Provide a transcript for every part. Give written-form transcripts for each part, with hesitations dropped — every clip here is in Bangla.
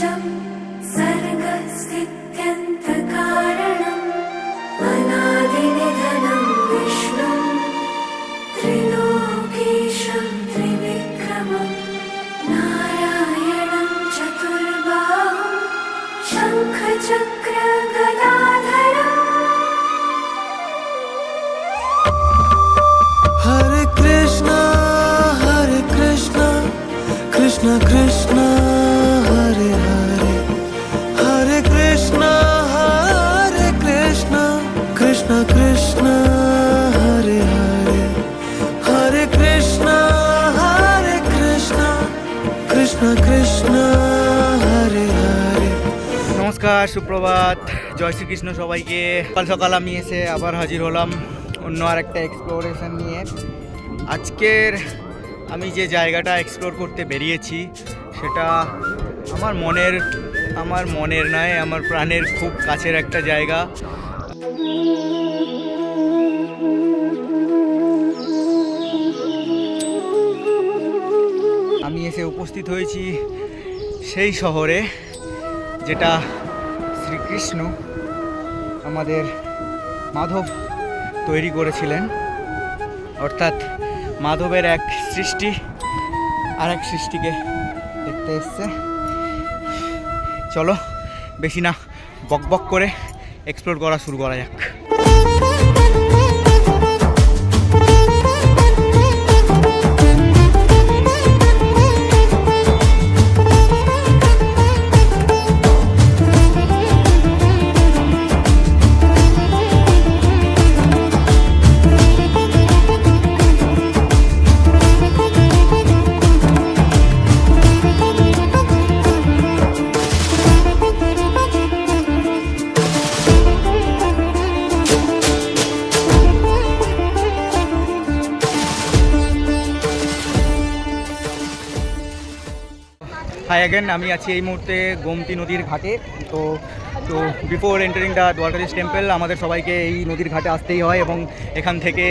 बीजं सर्गस्थित्यन्तकारणम् अनादिनिधनं विष्णुं त्रिलोकेशं त्रिविक्रमं नारायणं चतुर्बाहुं शङ्खचक्रगदाधरम्। हरे कृष्णा कृष्ण कृष्ण हरे हरे, हरे कृष्ण कृष्ण कृष्ण हरे हरे, हरे कृष्ण कृष्ण कृष्ण हरे हरे। নমস্কার, সুপ্রভাত, জয় শ্রীকৃষ্ণ সবাইকে। সকাল সকাল আমি এসে আবার হাজির হলাম অন্য আর একটা এক্সপ্লোরেশন নিয়ে। আজকের আমি যে জায়গাটা এক্সপ্লোর করতে বেরিয়েছি সেটা আমার মনের নয়, আমার প্রাণের খুব কাছের একটা জায়গা। আমি এসে উপস্থিত হয়েছি সেই শহরে যেটা শ্রীকৃষ্ণ আমাদের মাধব তৈরি করেছিলেন, অর্থাৎ মাধবের এক সৃষ্টি আর এক সৃষ্টিকে দেখতে এসছে। চলো বেশি না বক বক করে এক্সপ্লোর করা শুরু করা যাক। হাই অ্যাগেন, আমি আছি এই মুহূর্তে গোমতী নদীর ঘাটে। তো before entering the Dwarkadhish temple আমাদের সবাইকে এই নদীর ঘাটে আসতেই হয় এবং এখান থেকে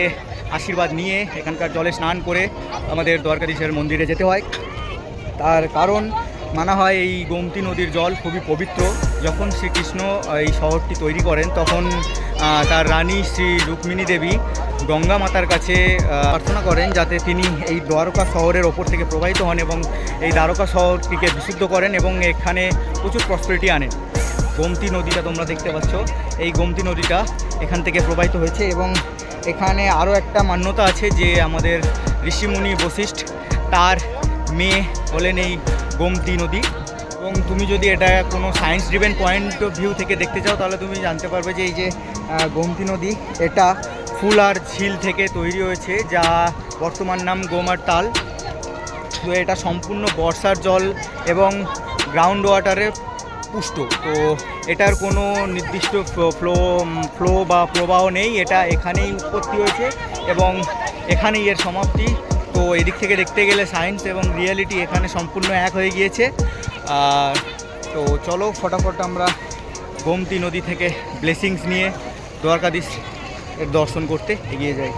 আশীর্বাদ নিয়ে এখানকার জলে স্নান করে আমাদের দ্বারকাধীশের মন্দিরে যেতে হয়। তার কারণ মানা হয় এই গোমতী নদীর জল খুবই পবিত্র। যখন শ্রীকৃষ্ণ এই শহরটি তৈরি করেন তখন তার রানী শ্রী রুক্মিণী দেবী গঙ্গা মাতার কাছে প্রার্থনা করেন যাতে তিনি এই দ্বারকা শহরের ওপর থেকে প্রবাহিত হন এবং এই দ্বারকা শহরটিকে বিশুদ্ধ করেন এবং এখানে প্রচুর প্রসপেরিটি আনেন। গোমতী নদীটা তোমরা দেখতে পাচ্ছ, এই গোমতী নদীটা এখান থেকে প্রবাহিত হয়েছে এবং এখানে আরও একটা মান্যতা আছে যে আমাদের ঋষিমুনি বশিষ্ঠ তার মেয়ে হলেন এই গোমতী নদী। এবং তুমি যদি এটা কোনো science driven point of view থেকে দেখতে চাও তাহলে তুমি জানতে পারবে যে এই যে গোমতী নদী এটা ফুল আর ঝিল থেকে তৈরি হয়েছে, যা বর্তমান নাম গোমার তাল। তো এটা সম্পূর্ণ বর্ষার জল এবং গ্রাউন্ড ওয়াটারে পুষ্ট। তো এটার কোনো নির্দিষ্ট ফ্লো বা প্রবাহ নেই, এটা এখানেই উৎপত্তি হয়েছে এবং এখানেই এর সমাপ্তি। তো এদিক থেকে দেখতে গেলে সায়েন্স এবং রিয়েলিটি এখানে সম্পূর্ণ এক হয়ে গিয়েছে। তো চলো ফটাফট আমরা গোমতী নদী থেকে ব্লেসিংস নিয়ে দ্বারকাধীশ এর দর্শন করতে এগিয়ে যাই।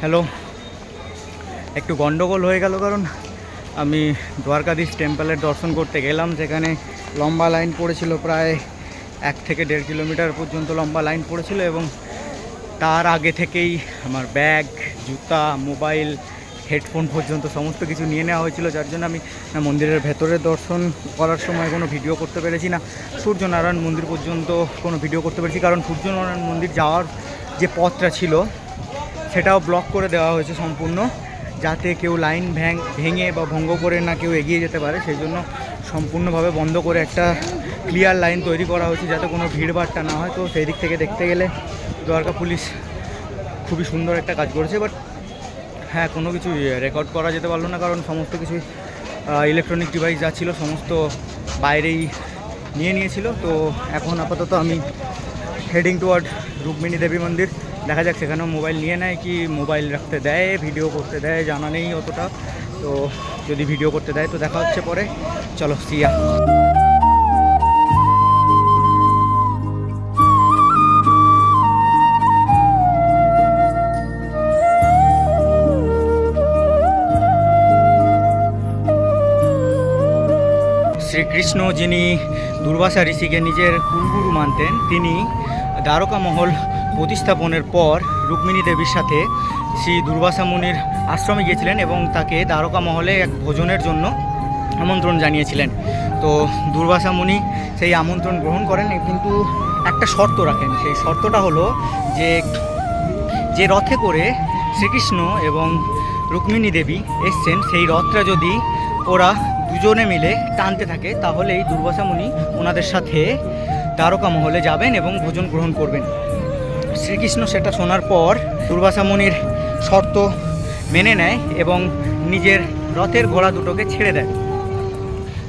হ্যালো, একটু গন্ডগোল হয়ে গেল কারণ আমি দ্বারকাধীশ টেম্পলের দর্শন করতে গেলাম, যেখানে লম্বা লাইন পড়েছিল, প্রায় 1 থেকে 1.5 কিলোমিটার পর্যন্ত লম্বা লাইন পড়েছিল এবং তার আগে থেকেই আমার ব্যাগ, জুতা, মোবাইল, হেডফোন পর্যন্ত সমস্ত কিছু নিয়ে নেওয়া হয়েছিল, যার জন্য আমি মন্দিরের ভেতরে দর্শন করার সময় কোনো ভিডিও করতে পেরেছি না। সূর্যনারায়ণ মন্দির পর্যন্ত কোনো ভিডিও করতে পেরেছি, কারণ সূর্যনারায়ণ মন্দির যাওয়ার যে পথটা ছিল সেটাও ব্লক করে দেওয়া হয়েছে সম্পূর্ণ, যাতে কেউ লাইন ভেঙে বা ভঙ্গ করে না কেউ এগিয়ে যেতে পারে। সেই জন্য সম্পূর্ণভাবে বন্ধ করে একটা ক্লিয়ার লাইন তৈরি করা হয়েছে, যাতে কোনো ভিড়ভাড়টা না হয়। তো সেই দিক থেকে দেখতে গেলে দ্বারকা পুলিশ খুবই সুন্দর একটা কাজ করেছে। বাট হ্যাঁ, কোনো কিছু রেকর্ড করা যেতে পারলো না, কারণ সমস্ত কিছু ইলেকট্রনিক ডিভাইস যা ছিল সমস্ত বাইরেই নিয়েছিল। তো এখন আপাতত আমি হেডিং টুয়ার্ড রুক্মিণী দেবী মন্দির। দেখা যাক সেখানেও মোবাইল নিয়ে নেয় কি মোবাইল রাখতে দেয়, ভিডিও করতে দেয়, জানা নেই অতটা। তো যদি ভিডিও করতে দেয় তো দেখা হচ্ছে পরে। চলো, সিয়া। শ্রীকৃষ্ণ, যিনি দুর্বাসা ঋষিকে নিজের কুলগুরু মানতেন, তিনি দ্বারকা মহল প্রতিস্থাপনের পর রুক্মিণী দেবীর সাথে শ্রী দুর্বাসা মুনির আশ্রমে গিয়েছিলেন এবং তাকে দ্বারকা মহলে এক ভোজনের জন্য আমন্ত্রণ জানিয়েছিলেন। তো দুর্বাসা মুনি সেই আমন্ত্রণ গ্রহণ করেন, কিন্তু একটা শর্ত রাখেন। সেই শর্তটা হলো যে রথে করে শ্রীকৃষ্ণ এবং রুক্মিণী দেবী এসছেন, সেই রথটা যদি ওরা দুজনে মিলে টানতে থাকে, তাহলেই দুর্বাসা মুনি ওনাদের সাথে দ্বারকা মহলে যাবেন এবং ভোজন গ্রহণ করবেন। শ্রীকৃষ্ণ সেটা শোনার পর দুর্বাসা মুনির শর্ত মেনে নেয় এবং নিজের রথের ঘোড়া দুটোকে ছেড়ে দেয়।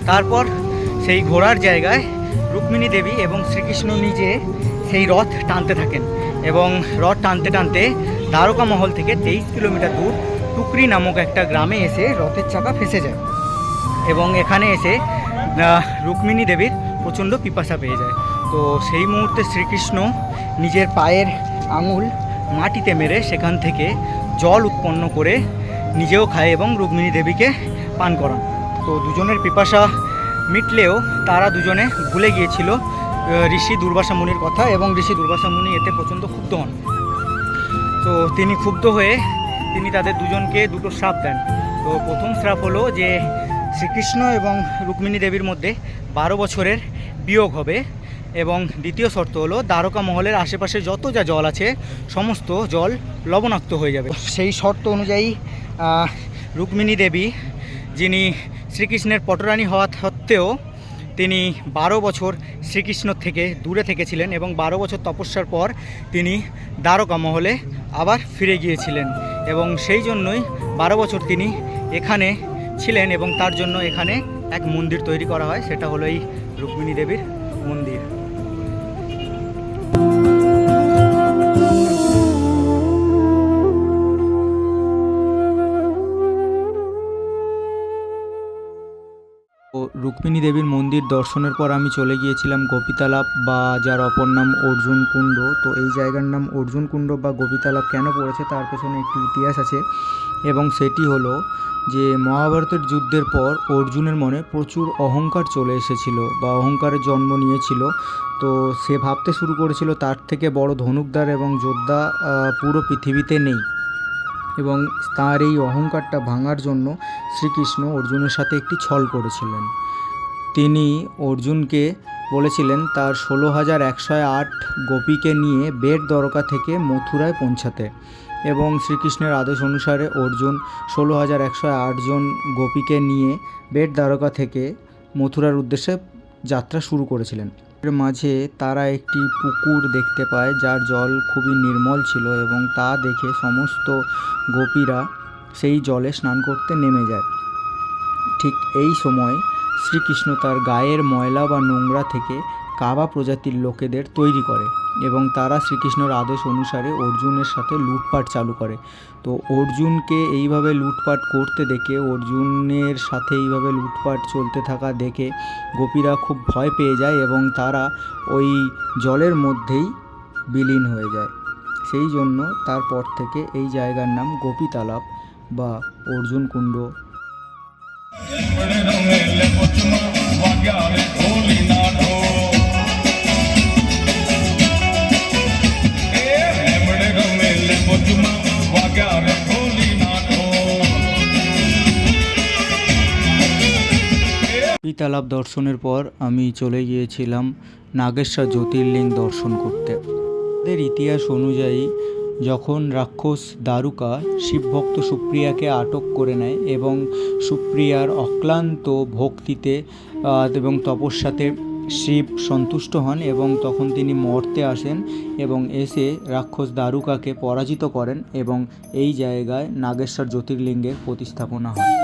তারপর সেই ঘোড়ার জায়গায় রুক্মিণী দেবী এবং শ্রীকৃষ্ণ নিজে সেই রথ টানতে থাকেন এবং রথ টানতে টানতে দ্বারকা মহল থেকে 23 কিলোমিটার দূর টুকরি নামক একটা গ্রামে এসে রথের চাকা ফেঁসে যায় এবং এখানে এসে রুক্মিণী দেবীর প্রচণ্ড পিপাসা পেয়ে যায়। তো সেই মুহূর্তে শ্রীকৃষ্ণ নিজের পায়ের আঙুল মাটিতে মেরে সেখান থেকে জল উৎপন্ন করে নিজেও খায় এবং রুক্মিণী দেবীকে পান করান। তো দুজনের পিপাসা মিটলেও তারা দুজনে ভুলে গিয়েছিল ঋষি দুর্বাসা মুনির কথা এবং ঋষি দুর্বাসা মুনি এতে প্রচণ্ড ক্ষুব্ধ হন। তো তিনি ক্ষুব্ধ হয়ে তিনি তাদের দুজনকে দুটো শ্রাপ দেন। তো প্রথম শ্রাপ হলো যে শ্রীকৃষ্ণ এবং রুক্মিণী দেবীর মধ্যে 12 বছরের বিয়োগ হবে এবং দ্বিতীয় শর্ত হলো দ্বারকা মহলের আশেপাশে যত যা জল আছে সমস্ত জল লবণাক্ত হয়ে যাবে। সেই শর্ত অনুযায়ী রুক্মিণী দেবী, যিনি শ্রীকৃষ্ণের পটরানী হওয়া সত্ত্বেও তিনি 12 বছর শ্রীকৃষ্ণ থেকে দূরে থেকেছিলেন এবং 12 বছর তপস্যার পর তিনি দ্বারকা মহলে আবার ফিরে গিয়েছিলেন এবং সেই জন্যই 12 বছর তিনি এখানে ছিলেন এবং তার জন্য এখানে এক মন্দির তৈরি করা হয়, সেটা হলো এই রুক্মিণী দেবীর মন্দির। রুক্মিণী দেবীর মন্দির দর্শনের পর আমি চলে গিয়েছিলাম গোপীতালাপ, বা যার অপর নাম অর্জুন কুণ্ড। তো এই জায়গার নাম অর্জুন কুণ্ড বা গোপীতালাপ কেন পড়েছে তার পেছনে একটি ইতিহাস আছে এবং সেটি হলো যে মহাভারতের যুদ্ধের পর অর্জুনের মনে প্রচুর অহংকার চলে এসেছিল বা অহংকারের জন্ম নিয়েছিল। তো সে ভাবতে শুরু করেছিল তার থেকে বড় ধনুকদার এবং যোদ্ধা পুরো পৃথিবীতে নেই এবং তার এই অহংকারটা ভাঙার জন্য শ্রীকৃষ্ণ অর্জুনের সাথে একটি ছল করেছিলেন। তিনি অর্জুনকে বলেছিলেন তার 16,108 গোপীকে নিয়ে বেট দ্বারকা থেকে মথুরায় পৌঁছাতে এবং শ্রীকৃষ্ণের আদেশ অনুসারে অর্জুন 16,108 জন গোপীকে নিয়ে বেট দ্বারকা থেকে মথুরার উদ্দেশ্যে যাত্রা শুরু করেছিলেন। এর মাঝে তারা একটি পুকুর দেখতে পায় যার জল খুবই নির্মল ছিল এবং তা দেখে সমস্ত গোপীরা সেই জলে স্নান করতে নেমে যায়। ঠিক এই সময় শ্রীকৃষ্ণ তার গায়ের ময়লা বা নোংরা থেকে কাবা প্রজাতির লোকেদের তৈরি করে এবং তারা শ্রীকৃষ্ণের আদেশ অনুসারে অর্জুনের সাথে লুটপাট চালু করে। তো অর্জুনকে এইভাবে লুটপাট করতে দেখে, অর্জুনের সাথে এইভাবে লুটপাট চলতে থাকা দেখে গোপীরা খুব ভয় পেয়ে যায় এবং তারা ওই জলের মধ্যেই বিলীন হয়ে যায়। সেই জন্য তারপর থেকে এই জায়গার নাম গোপী তালাব বা অর্জুন কুণ্ড। তালাব দর্শনের পর আমি চলে গিয়েছিলাম নাগেশ্বর জ্যোতির্লিঙ্গ দর্শন করতে। আমাদের ইতিহাস অনুযায়ী যখন রাক্ষস দারুকা শিবভক্ত সুপ্রিয়াকে আটক করে নেয় এবং সুপ্রিয়ার অক্লান্ত ভক্তিতে এবং তপস্যাতে শিব সন্তুষ্ট হন এবং তখন তিনি মর্তে আসেন এবং এসে রাক্ষস দারুকাকে পরাজিত করেন এবং এই জায়গায় নাগেশ্বর জ্যোতির্লিঙ্গের প্রতিস্থাপনা হয়।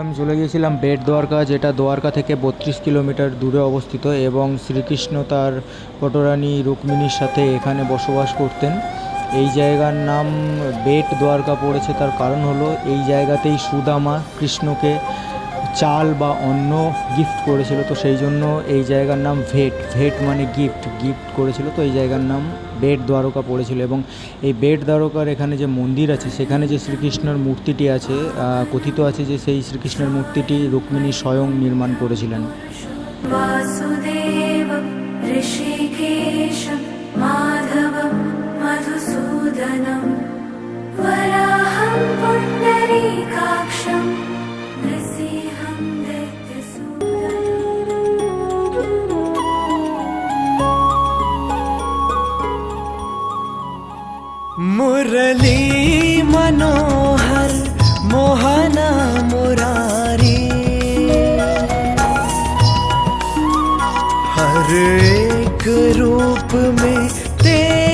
আমি চলে গিয়েছিলাম বেট দ্বারকা, যেটা দ্বারকা থেকে 32 কিলোমিটার দূরে অবস্থিত এবং শ্রীকৃষ্ণ তার পটরানী রুক্মিণীর সাথে এখানে বসবাস করতেন। এই জায়গার নাম বেট দ্বারকা পড়েছে, তার কারণ হলো এই জায়গাতেই সুদামা কৃষ্ণকে চাল বা অন্ন গিফট করেছিল, তো সেই জন্য এই জায়গার নাম ভেট মানে গিফট করেছিল, তো এই জায়গার নাম বেট দ্বারকা পড়েছিল। এবং এই বেট দ্বারকার এখানে যে মন্দির আছে সেখানে যে শ্রীকৃষ্ণের মূর্তিটি আছে, কথিত আছে যে সেই শ্রীকৃষ্ণের মূর্তিটি রুক্মিণী স্বয়ং নির্মাণ করেছিলেন। वासुदेवं ऋषिकेशं माधवं मधुसूदनं वराहं पुण्डरीकाक्षं नृसिंहं दैत्यसूदनम्। मुरली मनोहर मोहना मुरारी, हर एक रूप में तेरे